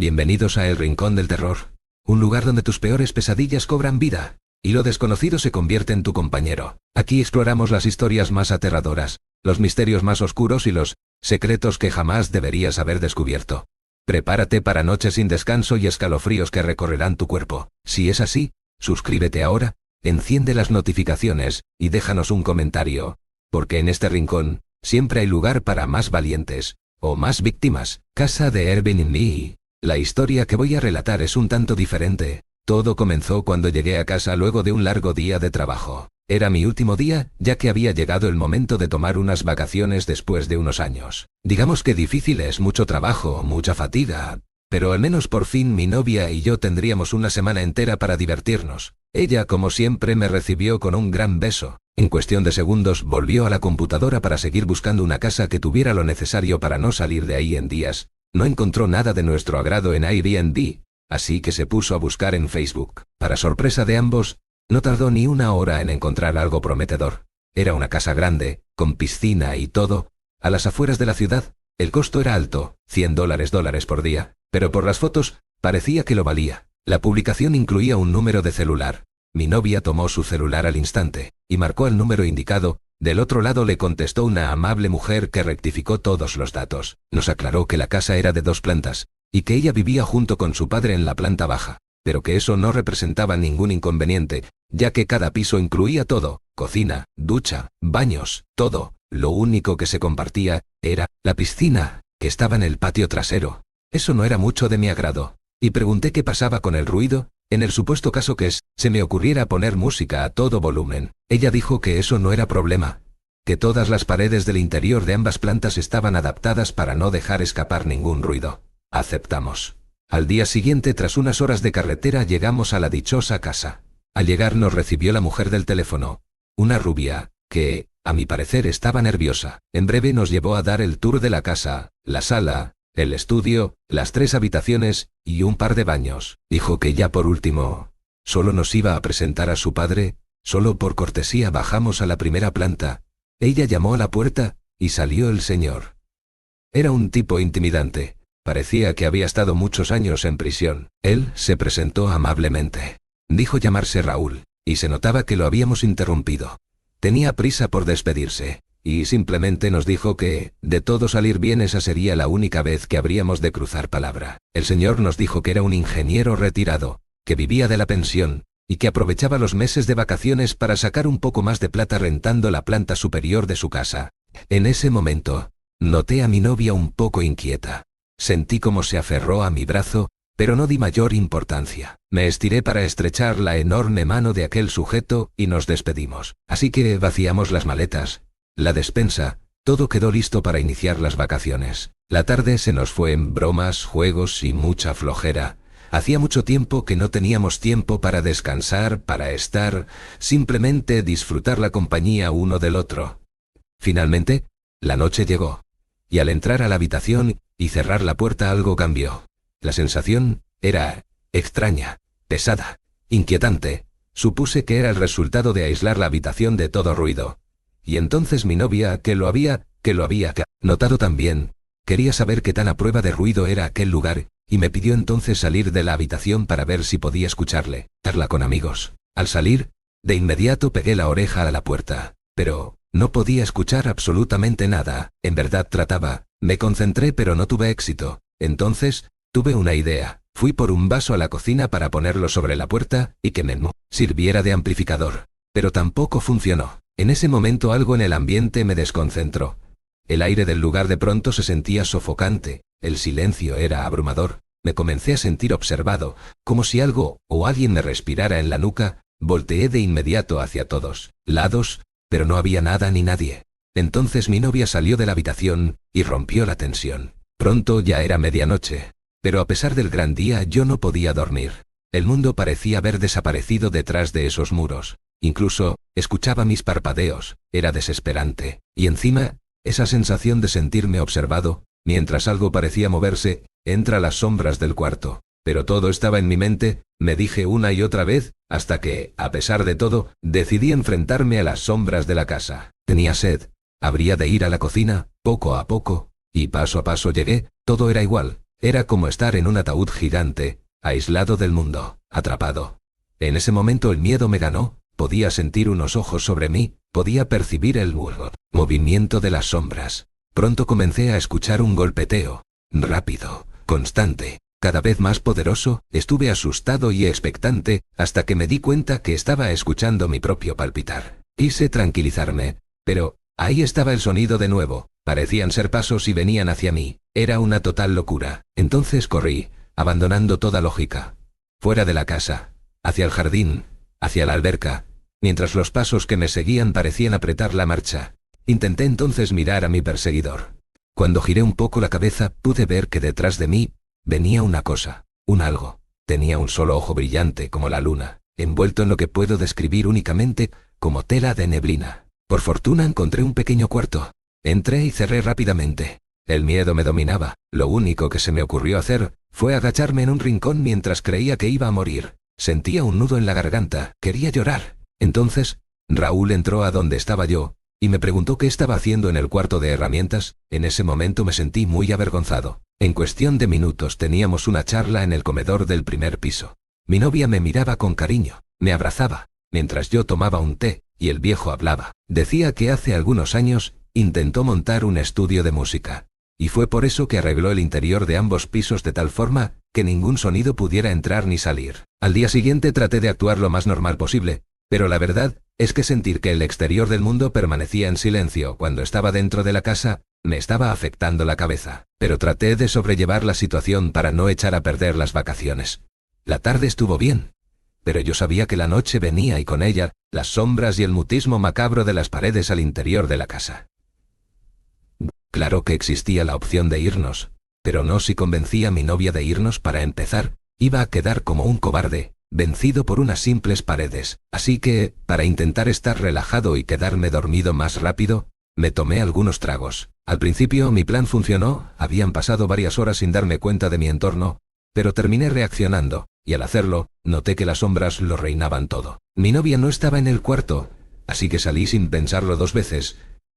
Bienvenidos a El Rincón del Terror, un lugar donde tus peores pesadillas cobran vida, y lo desconocido se convierte en tu compañero. Aquí exploramos las historias más aterradoras, los misterios más oscuros y los secretos que jamás deberías haber descubierto. Prepárate para noches sin descanso y escalofríos que recorrerán tu cuerpo. Si es así, suscríbete ahora, enciende las notificaciones y déjanos un comentario, porque en este rincón siempre hay lugar para más valientes o más víctimas. Casa de Airbnb. La historia que voy a relatar es un tanto diferente. Todo comenzó cuando llegué a casa luego de un largo día de trabajo. Era mi último día, ya que había llegado el momento de tomar unas vacaciones después de unos años. Digamos que difícil es mucho trabajo, mucha fatiga, pero al menos por fin mi novia y yo tendríamos una semana entera para divertirnos. Ella, como siempre, me recibió con un gran beso. En cuestión de segundos volvió a la computadora para seguir buscando una casa que tuviera lo necesario para no salir de ahí en días. No encontró nada de nuestro agrado en Airbnb, así que se puso a buscar en Facebook. Para sorpresa de ambos, no tardó ni una hora en encontrar algo prometedor. Era una casa grande, con piscina y todo, a las afueras de la ciudad. El costo era alto, $100 por día, pero por las fotos, parecía que lo valía. La publicación incluía un número de celular. Mi novia tomó su celular al instante, y marcó el número indicado. Del otro lado le contestó una amable mujer que rectificó todos los datos. Nos aclaró que la casa era de 2 plantas, y que ella vivía junto con su padre en la planta baja, pero que eso no representaba ningún inconveniente, ya que cada piso incluía todo: cocina, ducha, baños, todo. Lo único que se compartía era la piscina, que estaba en el patio trasero. Eso no era mucho de mi agrado, y pregunté qué pasaba con el ruido, en el supuesto caso que se me ocurriera poner música a todo volumen. Ella dijo que eso no era problema, que todas las paredes del interior de ambas plantas estaban adaptadas para no dejar escapar ningún ruido. Aceptamos. Al día siguiente, tras unas horas de carretera, llegamos a la dichosa casa. Al llegar nos recibió la mujer del teléfono, una rubia, que, a mi parecer, estaba nerviosa. En breve nos llevó a dar el tour de la casa, la sala, el estudio, las 3 habitaciones y un par de baños. Dijo que ya por último, solo nos iba a presentar a su padre. Solo por cortesía bajamos a la primera planta. Ella llamó a la puerta, y salió el señor. Era un tipo intimidante. Parecía que había estado muchos años en prisión. Él se presentó amablemente. Dijo llamarse Raúl, y se notaba que lo habíamos interrumpido. Tenía prisa por despedirse, y simplemente nos dijo que, de todo salir bien, esa sería la única vez que habríamos de cruzar palabra. El señor nos dijo que era un ingeniero retirado, que vivía de la pensión, y que aprovechaba los meses de vacaciones para sacar un poco más de plata rentando la planta superior de su casa. En ese momento, noté a mi novia un poco inquieta. Sentí cómo se aferró a mi brazo, pero no di mayor importancia. Me estiré para estrechar la enorme mano de aquel sujeto y nos despedimos. Así que vaciamos las maletas, la despensa, todo quedó listo para iniciar las vacaciones. La tarde se nos fue en bromas, juegos y mucha flojera. Hacía mucho tiempo que no teníamos tiempo para descansar, para simplemente disfrutar la compañía uno del otro. Finalmente, la noche llegó, y al entrar a la habitación y cerrar la puerta algo cambió. La sensación era extraña, pesada, inquietante. Supuse que era el resultado de aislar la habitación de todo ruido. Y entonces mi novia, que lo había notado también, quería saber qué tan a prueba de ruido era aquel lugar, y me pidió entonces salir de la habitación para ver si podía escucharle, charla con amigos. Al salir, de inmediato pegué la oreja a la puerta, pero no podía escuchar absolutamente nada. En verdad trataba, me concentré pero no tuve éxito. Entonces, tuve una idea. Fui por un vaso a la cocina para ponerlo sobre la puerta y que me sirviera de amplificador. Pero tampoco funcionó. En ese momento algo en el ambiente me desconcentró. El aire del lugar de pronto se sentía sofocante, el silencio era abrumador. Me comencé a sentir observado, como si algo o alguien me respirara en la nuca. Volteé de inmediato hacia todos lados, pero no había nada ni nadie. Entonces mi novia salió de la habitación y rompió la tensión. Pronto ya era medianoche, pero a pesar del gran día yo no podía dormir. El mundo parecía haber desaparecido detrás de esos muros. Incluso, escuchaba mis parpadeos. Era desesperante. Y encima, esa sensación de sentirme observado, mientras algo parecía moverse, entre las sombras del cuarto. Pero todo estaba en mi mente, me dije una y otra vez, hasta que, a pesar de todo, decidí enfrentarme a las sombras de la casa. Tenía sed. Habría de ir a la cocina, poco a poco, y paso a paso llegué. Todo era igual. Era como estar en un ataúd gigante, aislado del mundo, atrapado. En ese momento el miedo me ganó, podía sentir unos ojos sobre mí, podía percibir el movimiento de las sombras. Pronto comencé a escuchar un golpeteo, rápido, constante, cada vez más poderoso. Estuve asustado y expectante, hasta que me di cuenta que estaba escuchando mi propio palpitar. Quise tranquilizarme, pero ahí estaba el sonido de nuevo. Parecían ser pasos y venían hacia mí. Era una total locura. Entonces corrí, abandonando toda lógica. Fuera de la casa, hacia el jardín, hacia la alberca, mientras los pasos que me seguían parecían apretar la marcha. Intenté entonces mirar a mi perseguidor. Cuando giré un poco la cabeza, pude ver que detrás de mí venía una cosa, un algo. Tenía un solo ojo brillante como la luna, envuelto en lo que puedo describir únicamente como tela de neblina. Por fortuna encontré un pequeño cuarto. Entré y cerré rápidamente. El miedo me dominaba. Lo único que se me ocurrió hacer fue agacharme en un rincón mientras creía que iba a morir. Sentía un nudo en la garganta, quería llorar. Entonces, Raúl entró a donde estaba yo, y me preguntó qué estaba haciendo en el cuarto de herramientas. En ese momento me sentí muy avergonzado. En cuestión de minutos teníamos una charla en el comedor del primer piso. Mi novia me miraba con cariño, me abrazaba, mientras yo tomaba un té, y el viejo hablaba. Decía que hace algunos años intentó montar un estudio de música, y fue por eso que arregló el interior de ambos pisos de tal forma que ningún sonido pudiera entrar ni salir. Al día siguiente traté de actuar lo más normal posible, pero la verdad es que sentir que el exterior del mundo permanecía en silencio cuando estaba dentro de la casa me estaba afectando la cabeza. Pero traté de sobrellevar la situación para no echar a perder las vacaciones. La tarde estuvo bien, pero yo sabía que la noche venía y con ella las sombras y el mutismo macabro de las paredes al interior de la casa. Claro que existía la opción de irnos, pero no si convencía a mi novia de irnos. Para empezar, iba a quedar como un cobarde, vencido por unas simples paredes. Así que, para intentar estar relajado y quedarme dormido más rápido, me tomé algunos tragos. Al principio mi plan funcionó, habían pasado varias horas sin darme cuenta de mi entorno, pero terminé reaccionando, y al hacerlo, noté que las sombras lo reinaban todo. Mi novia no estaba en el cuarto, así que salí sin pensarlo dos veces.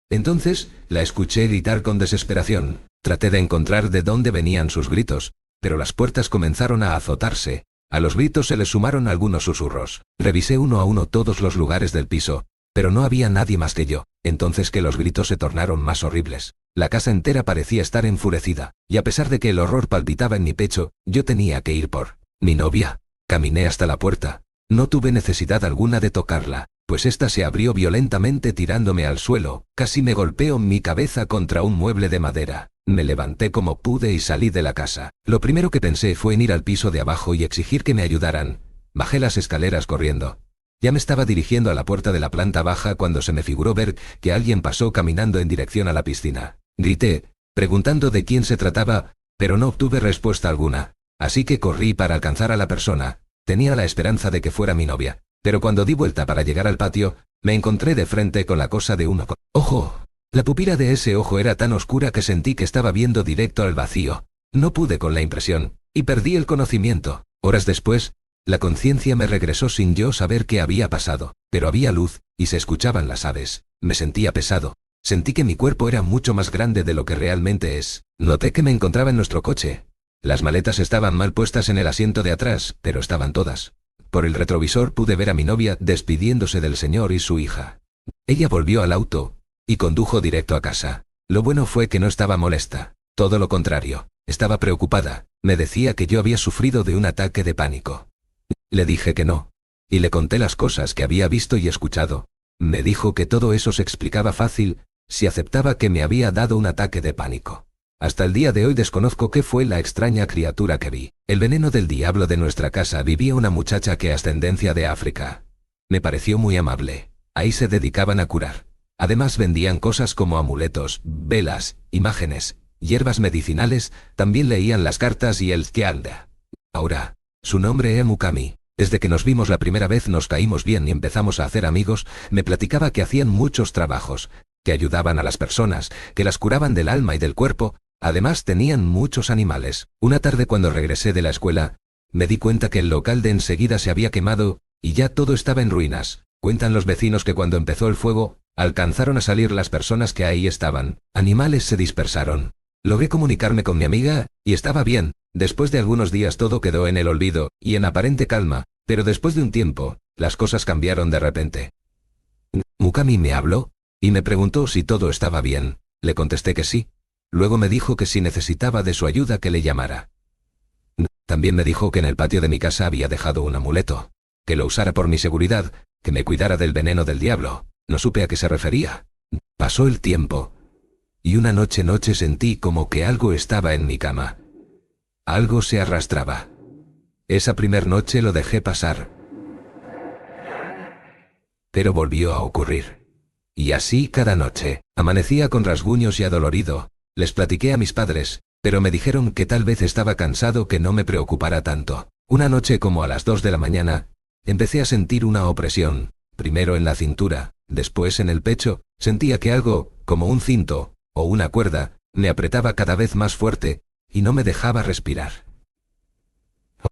Entonces, la escuché gritar con desesperación. Traté de encontrar de dónde venían sus gritos, pero las puertas comenzaron a azotarse. A los gritos se les sumaron algunos susurros. Revisé uno a uno todos los lugares del piso, pero no había nadie más que yo. Entonces que los gritos se tornaron más horribles. La casa entera parecía estar enfurecida, y a pesar de que el horror palpitaba en mi pecho, yo tenía que ir por mi novia. Caminé hasta la puerta. No tuve necesidad alguna de tocarla, pues ésta se abrió violentamente tirándome al suelo. Casi me golpeó mi cabeza contra un mueble de madera. Me levanté como pude y salí de la casa. Lo primero que pensé fue en ir al piso de abajo y exigir que me ayudaran. Bajé las escaleras corriendo. Ya me estaba dirigiendo a la puerta de la planta baja cuando se me figuró ver que alguien pasó caminando en dirección a la piscina. Grité, preguntando de quién se trataba, pero no obtuve respuesta alguna. Así que corrí para alcanzar a la persona. Tenía la esperanza de que fuera mi novia. Pero cuando di vuelta para llegar al patio, me encontré de frente con la cosa de un ojo. La pupila de ese ojo era tan oscura que sentí que estaba viendo directo al vacío. No pude con la impresión, y perdí el conocimiento. Horas después, la conciencia me regresó sin yo saber qué había pasado, pero había luz, y se escuchaban las aves. Me sentía pesado. Sentí que mi cuerpo era mucho más grande de lo que realmente es. Noté que me encontraba en nuestro coche. Las maletas estaban mal puestas en el asiento de atrás, pero estaban todas. Por el retrovisor pude ver a mi novia despidiéndose del señor y su hija. Ella volvió al auto y condujo directo a casa. Lo bueno fue que no estaba molesta. Todo lo contrario, estaba preocupada. Me decía que yo había sufrido de un ataque de pánico. Le dije que no, y le conté las cosas que había visto y escuchado. Me dijo que todo eso se explicaba fácil si aceptaba que me había dado un ataque de pánico. Hasta el día de hoy desconozco qué fue la extraña criatura que vi. El veneno del diablo de nuestra casa vivía una muchacha que ascendencia de África. Me pareció muy amable. Ahí se dedicaban a curar. Además vendían cosas como amuletos, velas, imágenes, hierbas medicinales, también leían las cartas y el Skialda. Ahora, su nombre era Mukami. Desde que nos vimos la primera vez nos caímos bien y empezamos a hacer amigos. Me platicaba que hacían muchos trabajos, que ayudaban a las personas, que las curaban del alma y del cuerpo. Además tenían muchos animales. Una tarde cuando regresé de la escuela, me di cuenta que el local de enseguida se había quemado, y ya todo estaba en ruinas. Cuentan los vecinos que cuando empezó el fuego, alcanzaron a salir las personas que ahí estaban. Animales se dispersaron. Logré comunicarme con mi amiga, y estaba bien. Después de algunos días todo quedó en el olvido, y en aparente calma, pero después de un tiempo, las cosas cambiaron de repente. Mukami me habló, y me preguntó si todo estaba bien. Le contesté que sí. Luego me dijo que si necesitaba de su ayuda que le llamara. También me dijo que en el patio de mi casa había dejado un amuleto, que lo usara por mi seguridad, que me cuidara del veneno del diablo. No supe a qué se refería. Pasó el tiempo, y una noche sentí como que algo estaba en mi cama. Algo se arrastraba. Esa primer noche lo dejé pasar. Pero volvió a ocurrir. Y así cada noche. Amanecía con rasguños y adolorido. Les platiqué a mis padres, pero me dijeron que tal vez estaba cansado, que no me preocupara tanto. Una noche como a las 2 de la mañana, empecé a sentir una opresión, primero en la cintura, después en el pecho. Sentía que algo, como un cinto, o una cuerda, me apretaba cada vez más fuerte, y no me dejaba respirar.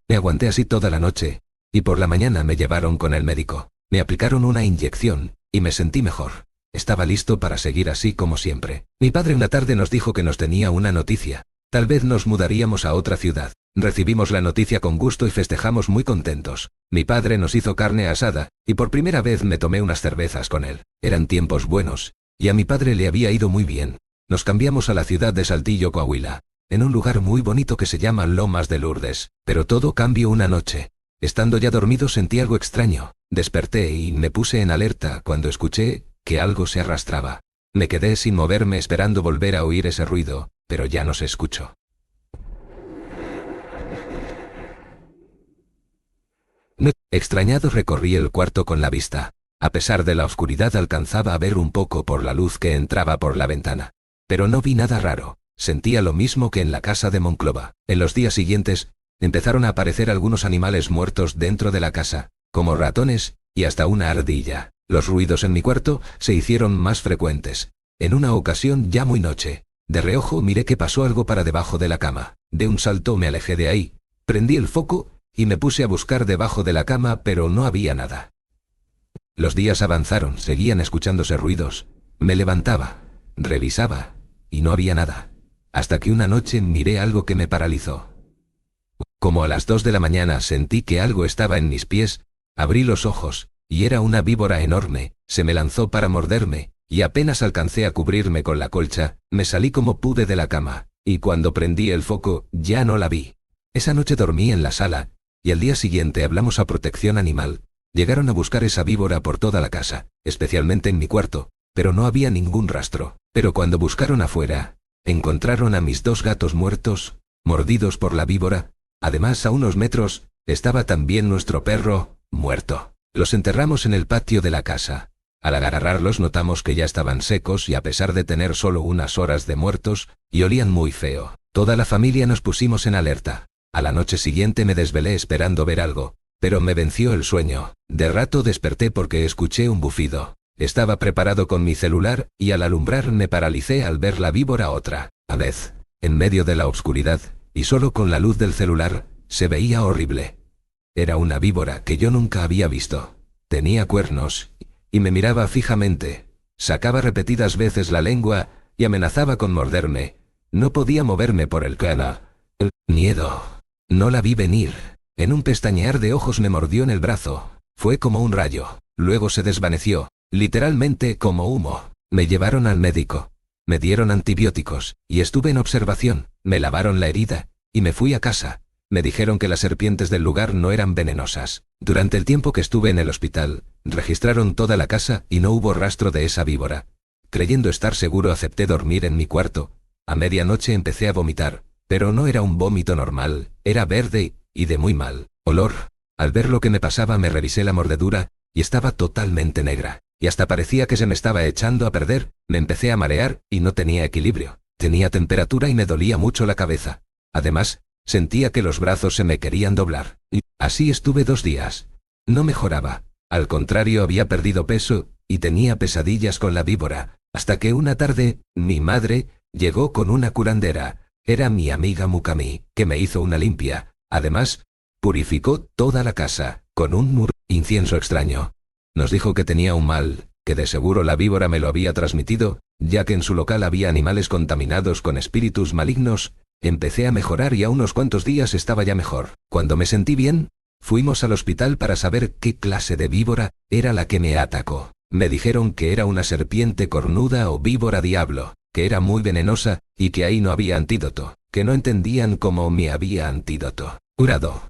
Me aguanté así toda la noche, y por la mañana me llevaron con el médico. Me aplicaron una inyección, y me sentí mejor. Estaba listo para seguir así como siempre. Mi padre una tarde nos dijo que nos tenía una noticia. Tal vez nos mudaríamos a otra ciudad. Recibimos la noticia con gusto y festejamos muy contentos. Mi padre nos hizo carne asada, y por primera vez me tomé unas cervezas con él. Eran tiempos buenos, y a mi padre le había ido muy bien. Nos cambiamos a la ciudad de Saltillo, Coahuila, en un lugar muy bonito que se llama Lomas de Lourdes. Pero todo cambió una noche. Estando ya dormido sentí algo extraño. Desperté y me puse en alerta cuando escuché que algo se arrastraba. Me quedé sin moverme esperando volver a oír ese ruido, pero ya no se escuchó. Extrañado recorrí el cuarto con la vista. A pesar de la oscuridad alcanzaba a ver un poco por la luz que entraba por la ventana. Pero no vi nada raro. Sentía lo mismo que en la casa de Monclova. En los días siguientes, empezaron a aparecer algunos animales muertos dentro de la casa, como ratones, y hasta una ardilla. Los ruidos en mi cuarto se hicieron más frecuentes. En una ocasión, ya muy noche, de reojo miré que pasó algo para debajo de la cama. De un salto me alejé de ahí, prendí el foco, y me puse a buscar debajo de la cama, pero no había nada. Los días avanzaron, seguían escuchándose ruidos. Me levantaba, revisaba, y no había nada. Hasta que una noche miré algo que me paralizó. Como a las 2 de la mañana sentí que algo estaba en mis pies, abrí los ojos, y era una víbora enorme. Se me lanzó para morderme, y apenas alcancé a cubrirme con la colcha, me salí como pude de la cama, y cuando prendí el foco, ya no la vi. Esa noche dormí en la sala, y al día siguiente hablamos a Protección Animal. Llegaron a buscar esa víbora por toda la casa, especialmente en mi cuarto, pero no había ningún rastro. Pero cuando buscaron afuera, encontraron a mis 2 gatos muertos, mordidos por la víbora. Además, a unos metros, estaba también nuestro perro, muerto. Los enterramos en el patio de la casa. Al agarrarlos notamos que ya estaban secos y a pesar de tener solo unas horas de muertos, y olían muy feo. Toda la familia nos pusimos en alerta. A la noche siguiente me desvelé esperando ver algo, pero me venció el sueño. De rato desperté porque escuché un bufido. Estaba preparado con mi celular, y al alumbrar me paralicé al ver la víbora otra vez. En medio de la oscuridad, y solo con la luz del celular, se veía horrible. Era una víbora que yo nunca había visto. Tenía cuernos, y me miraba fijamente. Sacaba repetidas veces la lengua, y amenazaba con morderme. No podía moverme por el miedo. No la vi venir. En un pestañear de ojos me mordió en el brazo. Fue como un rayo. Luego se desvaneció, literalmente como humo. Me llevaron al médico. Me dieron antibióticos, y estuve en observación. Me lavaron la herida, y me fui a casa. Me dijeron que las serpientes del lugar no eran venenosas. Durante el tiempo que estuve en el hospital, registraron toda la casa y no hubo rastro de esa víbora. Creyendo estar seguro acepté dormir en mi cuarto. A medianoche empecé a vomitar, pero no era un vómito normal, era verde y de muy mal olor. Al ver lo que me pasaba me revisé la mordedura, y estaba totalmente negra, y hasta parecía que se me estaba echando a perder. Me empecé a marear, y no tenía equilibrio. Tenía temperatura y me dolía mucho la cabeza. Además, sentía que los brazos se me querían doblar. Y así estuve 2 días. No mejoraba. Al contrario, había perdido peso, y tenía pesadillas con la víbora. Hasta que una tarde, mi madre llegó con una curandera. Era mi amiga Mukami, que me hizo una limpia. Además, purificó toda la casa, con un incienso extraño. Nos dijo que tenía un mal, que de seguro la víbora me lo había transmitido, Ya que en su local había animales contaminados con espíritus malignos, empecé a mejorar y a unos cuantos días estaba ya mejor. Cuando me sentí bien, fuimos al hospital para saber qué clase de víbora era la que me atacó. Me dijeron que era una serpiente cornuda o víbora diablo, que era muy venenosa y que ahí no había antídoto, que no entendían cómo me había antídoto. Curado.